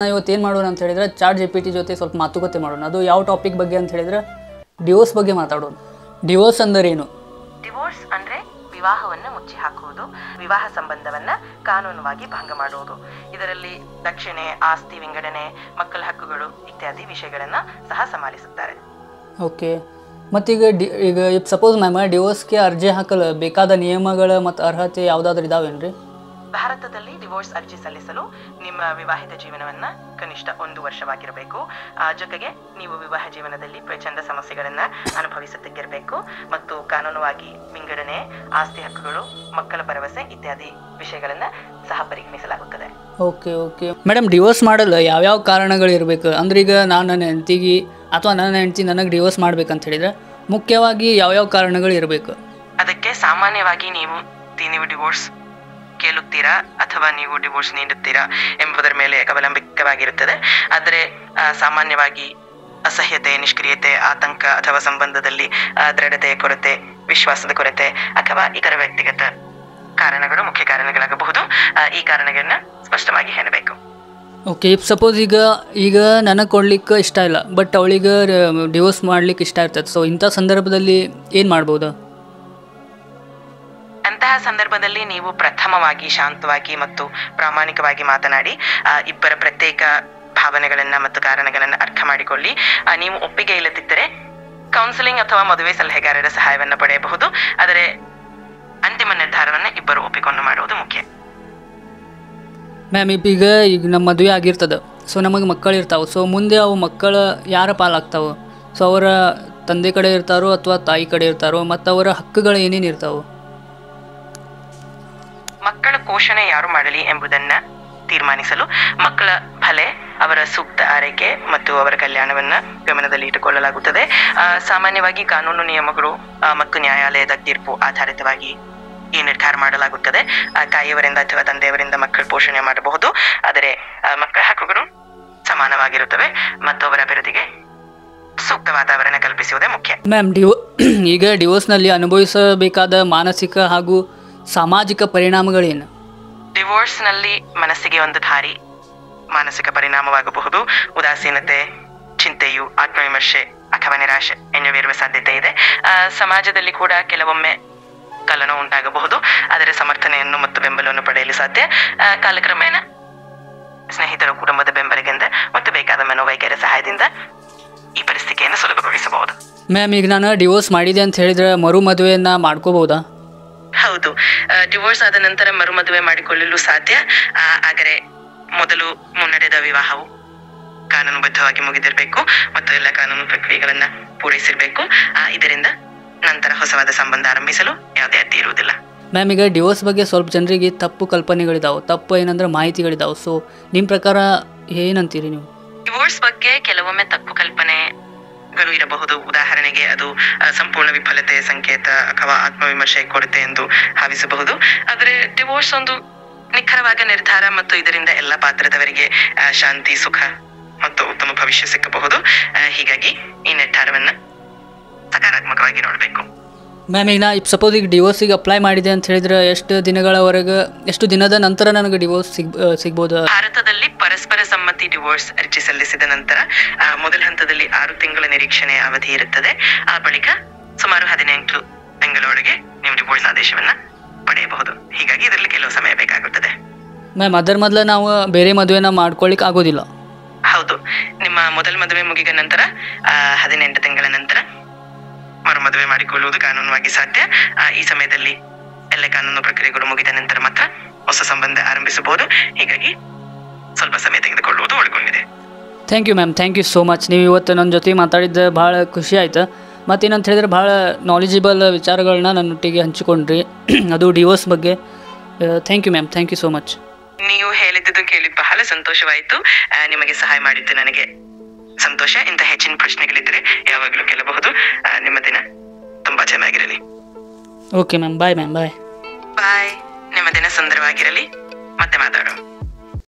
ಇವತ್ತೇನು ಮಾಡೋಣ ಅಂತ ಹೇಳಿದ್ರೆ ಚಾಟ್ GPT ಜೊತೆ ಸ್ವಲ್ಪ ಮಾತುಕತೆ ಮಾಡೋಣ. ಅದು ಯಾವ ಟಾಪಿಕ್ ಬಗ್ಗೆ ಅಂತ ಹೇಳಿದ್ರೆ ಡಿವೋರ್ಸ್ ಬಗ್ಗೆ ಮಾತಾಡೋಣ. ಡಿವೋರ್ಸ್ ಅಂದರೆ ಏನು? ಡಿವೋರ್ಸ್ ಅಂದರೆ ವಿವಾಹವನ್ನು ಮುಚ್ಚಿ ಹಾಕುವುದು, ವಿವಾಹ ಸಂಬಂಧವನ್ನು ಕಾನೂನುವಾಗಿ ಭಂಗ ಮಾಡುವುದು. ಇದರಲ್ಲಿ ದಕ್ಷಿಣೆ, ಆಸ್ತಿ ವಿಂಗಡಣೆ, ಮಕ್ಕಳ ಹಕ್ಕುಗಳು ಇತ್ಯಾದಿ ವಿಷಯಗಳನ್ನು ಸಹ ಸಮಾಲಿಸುತ್ತಾರೆ. ಓಕೆ, ಮತ್ತೀಗ ಈಗ ಸಪೋಸ್ ಮ್ಯಾಮ್ ಡಿವೋರ್ಸ್ಗೆ ಅರ್ಜಿ ಹಾಕಲು ಬೇಕಾದ ನಿಯಮಗಳ ಮತ್ತು ಅರ್ಹತೆ ಯಾವುದಾದ್ರೂ ಇದಾವೇನ್ರಿ? ಭಾರತದಲ್ಲಿ ಡಿವೋರ್ಸ್ ಅರ್ಜಿ ಸಲ್ಲಿಸಲು ನಿಮ್ಮ ವಿವಾಹಿತ ಜೀವನವನ್ನು ಕನಿಷ್ಠ 1 ವರ್ಷವಾಗಿರಬೇಕು. ಜೊತೆಗೆ ನೀವು ವಿವಾಹ ಜೀವನದಲ್ಲಿ ಪ್ರಚಂಡ ಸಮಸ್ಯೆಗಳನ್ನು ಅನುಭವಿಸುತ್ತಿರಬೇಕು ಮತ್ತು ಕಾನೂನುವಾಗಿ ವಿಂಗಡಣೆ, ಆಸ್ತಿ ಹಕ್ಕುಗಳು, ಮಕ್ಕಳ ಭರವಸೆ ಇತ್ಯಾದಿ ವಿಷಯಗಳನ್ನು ಸಹ ಪರಿಗಣಿಸಲಾಗುತ್ತದೆ. ಓಕೆ ಓಕೆ ಮೇಡಮ್, ಡಿವೋರ್ಸ್ ಮಾಡಲು ಯಾವ್ಯಾವ ಕಾರಣಗಳು ಇರಬೇಕು? ಅಂದ್ರೆ ಈಗ ನಾನು ನನ್ನ ಹೆಂಡತಿಗೆ ಅಥವಾ ನನ್ನ ಹೆಂಡತಿ ನನಗೆ ಡಿವೋರ್ಸ್ ಮಾಡ್ಬೇಕಂತ ಹೇಳಿದ್ರೆ ಮುಖ್ಯವಾಗಿ ಯಾವ್ಯಾವ ಕಾರಣಗಳು ಇರಬೇಕು? ಅದಕ್ಕೆ ಸಾಮಾನ್ಯವಾಗಿ ನೀವು ಡಿವೋರ್ಸ್ ಕೇಳುತ್ತೀರಾ ಅಥವಾ ನೀವು ಡಿವೋರ್ಸ್ ನೀಡುತ್ತೀರಾ ಎಂಬುದರ ಮೇಲೆ ಅವಲಂಬಿತವಾಗಿರುತ್ತದೆ. ಆದರೆ ಸಾಮಾನ್ಯವಾಗಿ ಅಸಹ್ಯತೆ, ನಿಷ್ಕ್ರಿಯತೆ, ಆತಂಕ ಅಥವಾ ಸಂಬಂಧದಲ್ಲಿ ದೃಢತೆಯ ಕೊರತೆ, ವಿಶ್ವಾಸದ ಕೊರತೆ ಅಥವಾ ಇತರ ವ್ಯಕ್ತಿಗತ ಕಾರಣಗಳು ಮುಖ್ಯ ಕಾರಣಗಳಾಗಬಹುದು. ಈ ಕಾರಣಗಳನ್ನ ಸ್ಪಷ್ಟವಾಗಿ ಹೇಳಬೇಕು. ಓಕೆ, ಸಪೋಸ್ ಈಗ ನನಗೆ ಕೊಡ್ಲಿಕ್ಕೆ ಇಷ್ಟ ಇಲ್ಲ, ಬಟ್ ಅವಳಿಗೆ ಡಿವೋರ್ಸ್ ಮಾಡ್ಲಿಕ್ಕೆ ಇಷ್ಟ ಇರ್ತದೆ. ಸೊ ಇಂಥ ಸಂದರ್ಭದಲ್ಲಿ ಏನು ಮಾಡ್ಬೋದು? ಅಂತಹ ಸಂದರ್ಭದಲ್ಲಿ ನೀವು ಪ್ರಥಮವಾಗಿ ಶಾಂತವಾಗಿ ಮತ್ತು ಪ್ರಾಮಾಣಿಕವಾಗಿ ಮಾತನಾಡಿ ಇಬ್ಬರ ಪ್ರತ್ಯೇಕ ಭಾವನೆಗಳನ್ನ ಮತ್ತು ಕಾರಣಗಳನ್ನು ಅರ್ಥ ಮಾಡಿಕೊಳ್ಳಿ. ನೀವು ಒಪ್ಪಿಗೆ ಇಲ್ಲದಿದ್ದರೆ ಕೌನ್ಸಿಲಿಂಗ್ ಅಥವಾ ಮದುವೆ ಸಲಹೆಗಾರರ ಸಹಾಯವನ್ನು ಪಡೆಯಬಹುದು. ಆದರೆ ಅಂತಿಮ ನಿರ್ಧಾರವನ್ನು ಇಬ್ಬರು ಒಪ್ಪಿಕೊಂಡು ಮಾಡುವುದು ಮುಖ್ಯ. ಮ್ಯಾಮ್, ಈಗ ನಮ್ಮ ಮದುವೆ ಆಗಿರ್ತದೆ, ಸೊ ನಮಗೆ ಮಕ್ಕಳು ಇರ್ತಾವೆ. ಸೊ ಮುಂದೆ ಅವು ಮಕ್ಕಳು ಯಾರ ಪಾಲಾಗ್ತಾವೆ? ಸೊ ಅವರ ತಂದೆ ಕಡೆ ಇರ್ತಾರೋ ಅಥವಾ ತಾಯಿ ಕಡೆ ಇರ್ತಾರೋ, ಮತ್ತು ಅವರ ಹಕ್ಕುಗಳು ಏನೇನು ಇರ್ತಾವೆ? ಮಕ್ಕಳ ಪೋಷಣೆ ಯಾರು ಮಾಡಲಿ ಎಂಬುದನ್ನ ತೀರ್ಮಾನಿಸಲು ಮಕ್ಕಳ ಭಲೆ, ಅವರ ಸೂಕ್ತ ಆರೈಕೆ ಮತ್ತು ಅವರ ಕಲ್ಯಾಣವನ್ನ ಗಮನದಲ್ಲಿ ಇಟ್ಟುಕೊಳ್ಳಲಾಗುತ್ತದೆ. ಸಾಮಾನ್ಯವಾಗಿ ಕಾನೂನು ನಿಯಮಗಳು ಮತ್ತು ನ್ಯಾಯಾಲಯದ ತೀರ್ಪು ಆಧಾರಿತವಾಗಿ ಈ ನಿರ್ಧಾರ ಮಾಡಲಾಗುತ್ತದೆ. ತಾಯಿಯವರಿಂದ ಅಥವಾ ತಂದೆಯವರಿಂದ ಮಕ್ಕಳ ಪೋಷಣೆ ಮಾಡಬಹುದು, ಆದರೆ ಮಕ್ಕಳ ಹಕ್ಕುಗಳು ಸಮಾನವಾಗಿರುತ್ತವೆ ಮತ್ತು ಅವರ ಅಭಿವೃದ್ಧಿಗೆ ಸೂಕ್ತ ವಾತಾವರಣ ಕಲ್ಪಿಸುವುದೇ ಮುಖ್ಯ. ಮ್ಯಾಮ್, ಈಗ ಡಿವೋರ್ಸ್ನಲ್ಲಿ ಅನುಭವಿಸಬೇಕಾದ ಮಾನಸಿಕ ಹಾಗೂ ಸಾಮಾಜಿಕ ಪರಿಣಾಮಗಳೇನು? ಡಿವೋರ್ಸ್ನಲ್ಲಿ ಮನಸ್ಸಿಗೆ ಒಂದು ಭಾರಿ ಮಾನಸಿಕ ಪರಿಣಾಮವಾಗಬಹುದು. ಉದಾಸೀನತೆ, ಚಿಂತೆಯು, ಆತ್ಮವಿಮರ್ಶೆ ಅಥವಾ ನಿರಾಶೆ ಎನ್ನುವಿರುವ ಸಾಧ್ಯತೆ ಇದೆ. ಸಮಾಜದಲ್ಲಿ ಕೂಡ ಕೆಲವೊಮ್ಮೆ ಕಲನೋ ಉಂಟಾಗಬಹುದು, ಆದರೆ ಸಮರ್ಥನೆಯನ್ನು ಮತ್ತು ಬೆಂಬಲವನ್ನು ಪಡೆಯಲು ಸಾಧ್ಯ. ಕಾಲಕ್ರಮೇಣ ಸ್ನೇಹಿತರು, ಕುಟುಂಬದ ಬೆಂಬಲದಿಂದ ಮತ್ತು ಬೇಕಾದ ಮನೋವೈದ್ಯರ ಸಹಾಯದಿಂದ ಈ ಪರಿಸ್ಥಿತಿಯನ್ನು ಸುಲಭಗೊಳಿಸಬಹುದು. ಮ್ಯಾಮ್, ಈಗ ನಾನು ಡಿವೋರ್ಸ್ ಮಾಡಿದೆ ಅಂತ ಹೇಳಿದ್ರೆ ಮರು ಮದುವೆಯನ್ನ ಮಾಡ್ಕೋಬಹುದಾ? ಹೌದು, ಡಿವೋರ್ಸ್ ಆದ ನಂತರ ಮರುಮದುವೆ ಮಾಡಿಕೊಳ್ಳಲು ಸಾಧ್ಯ. ಆದರೆ ಮೊದಲು ಮುನ್ನಡೆದ ವಿವಾಹವು ಕಾನೂನುಬದ್ಧವಾಗಿ ಮುಗಿದಿರಬೇಕು ಮತ್ತು ಎಲ್ಲ ಕಾನೂನು ಪ್ರಕ್ರಿಯೆಗಳನ್ನ ಪೂರೈಸಿರಬೇಕು. ಇದರಿಂದ ನಂತರ ಹೊಸವಾದ ಸಂಬಂಧ ಆರಂಭಿಸಲು ಯಾವುದೇ ಅಡ್ಡಿ ಇರುವುದಿಲ್ಲ. ಮ್ಯಾಮ್, ಈಗ ಡಿವೋರ್ಸ್ ಬಗ್ಗೆ ಸ್ವಲ್ಪ ಜನರಿಗೆ ತಪ್ಪು ಕಲ್ಪನೆಗಳಿದಾವೆ, ತಪ್ಪು ಏನಂದ್ರೆ ಮಾಹಿತಿಗಳಿದಾವೆ. ಸೊ ನಿಮ್ಮ ಪ್ರಕಾರ ಏನಂತೀರಿ ನೀವು? ಡಿವೋರ್ಸ್ ಬಗ್ಗೆ ಕೆಲವೊಮ್ಮೆ ತಪ್ಪು ಕಲ್ಪನೆಗಳು ಇರಬಹುದು. ಉದಾಹರಣೆಗೆ ಅದು ಸಂಪೂರ್ಣ ವಿಫಲತೆ ಸಂಕೇತ ಅಥವಾ ಆತ್ಮವಿಮರ್ಶೆ ಕೊರತೆ ಎಂದು ಭಾವಿಸಬಹುದು. ಆದರೆ ಡಿವೋರ್ಸ್ ಒಂದು ನಿಖರವಾದ ನಿರ್ಧಾರ ಮತ್ತು ಇದರಿಂದ ಎಲ್ಲ ಪಾತ್ರದವರಿಗೆ ಶಾಂತಿ, ಸುಖ ಮತ್ತು ಉತ್ತಮ ಭವಿಷ್ಯ ಸಿಕ್ಕಬಹುದು. ಹೀಗಾಗಿ ಈ ನಿರ್ಧಾರವನ್ನ ಸಕಾರಾತ್ಮಕವಾಗಿ ನೋಡಬೇಕು. ಮ್ಯಾಮ್, ಈಗ ಸಪೋಸ್ ಈಗ ಡಿವೋರ್ಸಿಗೆ ಅಪ್ಲೈ ಮಾಡಿದೆ ಅಂತ ಹೇಳಿದ್ರೆ ಎಷ್ಟು ದಿನದ ನಂತರ ನನಗೆ ಡಿವೋರ್ಸ್ ಸಿಗ್ಬೋದು? ಭಾರತದಲ್ಲಿ ಪರಸ್ಪರ ಸಮ್ಮತಿ ಡಿವೋರ್ಸ್ ಅರ್ಜಿ ಸಲ್ಲಿಸಿದ ನಂತರ ಮೊದಲ ಹಂತದಲ್ಲಿ 6 ತಿಂಗಳ ನಿರೀಕ್ಷಣೆ ಅವಧಿ ಇರುತ್ತದೆ. ಆ ಬಳಿಕ ಸುಮಾರು 18 ತಿಂಗಳೊಳಗೆ ನೀವು ಡಿವೋರ್ಸ್ ಆದೇಶವನ್ನ ಪಡೆಯಬಹುದು. ಹೀಗಾಗಿ ಇದರಲ್ಲಿ ಕೆಲವು ಸಮಯ ಬೇಕಾಗುತ್ತದೆ. ಮ್ಯಾಮ್, ಅದರ ಮೊದಲು ನಾವು ಬೇರೆ ಮದುವೆನ ಮಾಡ್ಕೊಳ್ಳಿಕ್ಕೆ ಆಗೋದಿಲ್ಲ? ಹೌದು, ನಿಮ್ಮ ಮೊದಲ ಮದುವೆ ಮುಗಿದ ನಂತರ 18 ತಿಂಗಳ ನಂತರ ಮರು ಮದುವೆ ಮಾಡಿಕೊಳ್ಳುವುದು ಕಾನೂನುವಾಗಿ ಸಾಧ್ಯ. ಈ ಸಮಯದಲ್ಲಿ ಎಲ್ಲ ಕಾನೂನು ಪ್ರಕ್ರಿಯೆಗಳು ಮುಗಿದ ನಂತರ ಮಾತ್ರ ಹೊಸ ಸಂಬಂಧ ಆರಂಭಿಸಬಹುದು. ಹೀಗಾಗಿ ಸ್ವಲ್ಪ ಸಮಯ ತೆಗೆದುಕೊಳ್ಳುವುದು ಒಳಗೊಂಡಿದೆ. Thank you ma'am, thank you so much. ನೀವು ಇವತ್ತು ನನ್ನ ಜೊತೆ ಮಾತಾಡಿದ್ದು ಭಾಳ ಖುಷಿ ಆಯ್ತು. ಮತ್ತೇನಂತ ಹೇಳಿದ್ರೆ ಭಾಳ ನಾಲೆಜಬಲ್ ವಿಚಾರಗಳನ್ನ ನನ್ನೊಟ್ಟಿಗೆ ಹಂಚಿಕೊಂಡ್ರಿ, ಅದು ಡಿವೋರ್ಸ್ ಬಗ್ಗೆ. Thank you ma'am, thank you so much. ನೀವು ಹೇಳಿದ್ದು ಕೇಳಿ ಬಹಳ ಸಂತೋಷವಾಯಿತು. ನಿಮಗೆ ಸಹಾಯ ಮಾಡಿದ್ದು ನನಗೆ ಸಂತೋಷ. ಇಂಥ ಹೆಚ್ಚಿನ ಪ್ರಶ್ನೆಗಳಿದ್ದರೆ ಯಾವಾಗಲೂ ಕೇಳಬಹುದು. ನಿಮ್ಮ ದಿನ ತುಂಬಾ ಚೆನ್ನಾಗಿರಲಿ. ಓಕೆ ಮ್ಯಾಮ್, ಬಾಯ್ ಮ್ಯಾಮ್, ಬಾಯ್. ಬಾಯ್. ನಿಮ್ಮ ದಿನ ಸುಂದರವಾಗಿರಲಿ. ಮತ್ತೆ ಮಾತಾಡೋಣ.